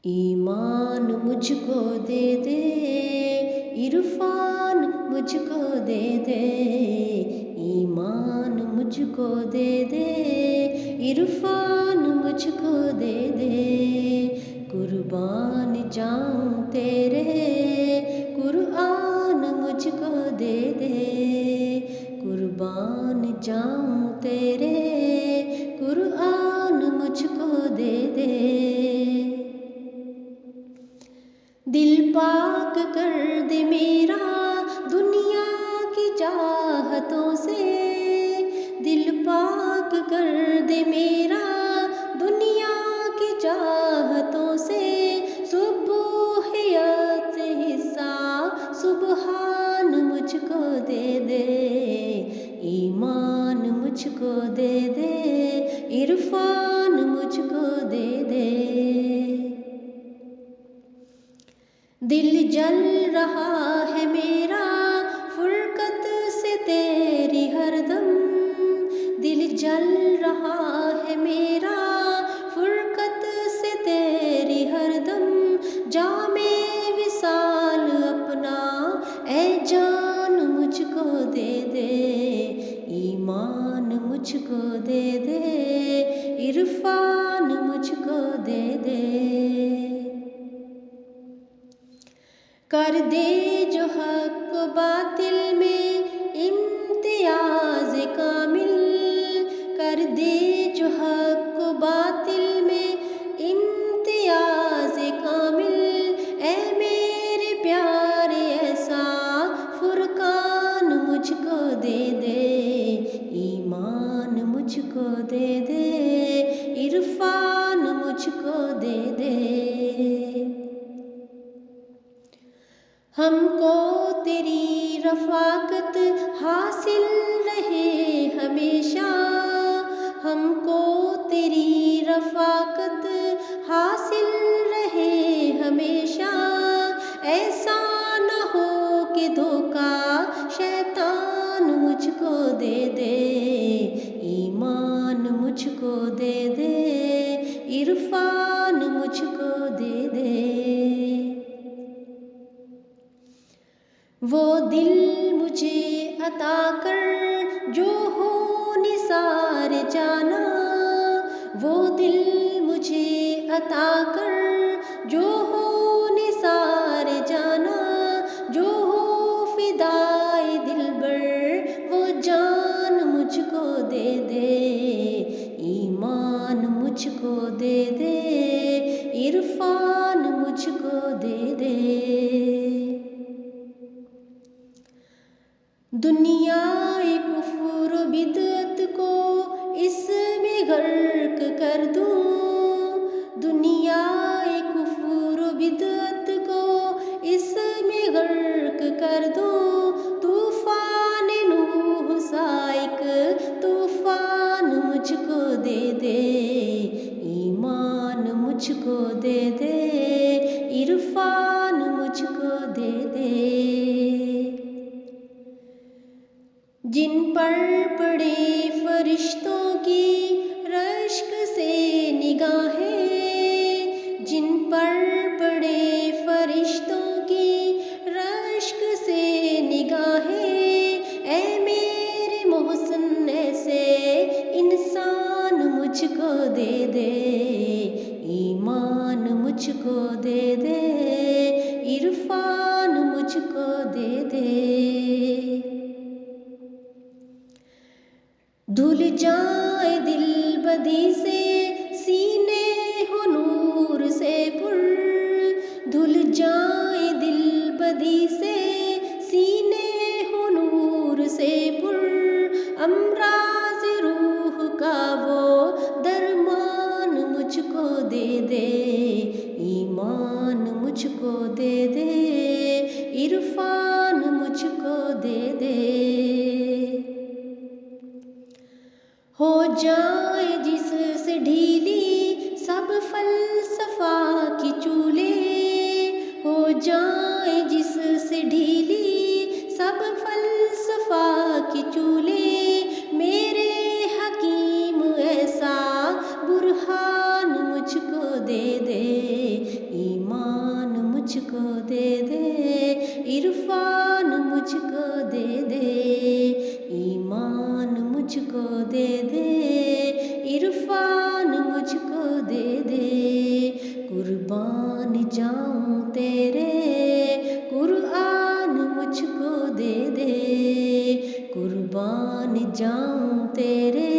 ईमान मुझको दे दे, इरफान मुझको दे दे। ईमान मुझको दे दे, इरफान मुझको दे दे। कुर्बान जाऊं तेरे, कुरआन मुझको दे दे। कुर्बान जाऊं तेरे, कुरआन मुझको दे दे। दिल पाक कर दे मेरा दुनिया की चाहतों से। दिल पाक कर दे मेरा दुनिया की चाहतों से। सुबूहियत से हिस्सा सुबहान मुझको दे दे। ईमान मुझको दे दे, इरफान मुझको दे दे। दिल जल रहा है मेरा फुरकत से तेरी हरदम। दिल जल रहा है मेरा फुरकत से तेरी हरदम। जामे विसाल अपना ऐ जान मुझको दे दे। ईमान मुझको दे दे, इरफान मुझको दे दे। कर दे जो हक को बातिल में इम्तियाज कामिल। कर दे जो हक को बातिल में इम्तियाज कामिल। ऐ मेरे प्यारे ऐसा फुरकान मुझको दे दे। ईमान मुझको दे दे, इरफान मुझको दे दे। हमको तेरी रफ़ाकत हासिल रहे हमेशा। हमको तेरी रफ़ाकत हासिल रहे हमेशा। ऐसा न हो कि धोखा शैतान मुझको दे दे। ईमान मुझको दे दे, इरफान मुझको दे दे। वो दिल मुझे अता कर जो हो निसार जाना। वो दिल मुझे अता कर जो हो निसार जाना। जो हो फिदाए दिलबर वो जान मुझको दे दे। ईमान मुझको दे दे, इरफान मुझको दे दे। दुनियाए कुफ्र बिदअत को इसमें गर्क कर दूं। दुनियाए कुफ्र बिदअत को इसमें गर्क कर दूं। तूफान नूह सा एक तूफान मुझको दे दे। ईमान मुझको दे दे, इरफान मुझको दे दे। जिन पर पड़े फरिश्तों की रश्क से निगाहें। जिन पर पड़े फरिश्तों की रश्क से निगाहें। ऐ मेरे मोहसिन ऐसे इंसान मुझको दे दे। ईमान मुझको दे दे, इरफान मुझको दे दे। धुल जाए दिल बदी से सीने हो नूर से पुर। धुल जाए दिल बदी से सीने हो नूर से पुर। अमराज रूह का वो दरमान मुझको दे दे। ईमान मुझको दे दे, इरफान मुझको दे दे। हो जाए जिससे ढीली सब फलसफा की चूलें। हो जाए जिससे ढीली सब फलसफा की चूलें। मेरे हकीम ऐसा बुरहान मुझको दे दे। जाऊं तेरे, कुरआन मुझको दे दे, कुर्बान जाऊं तेरे,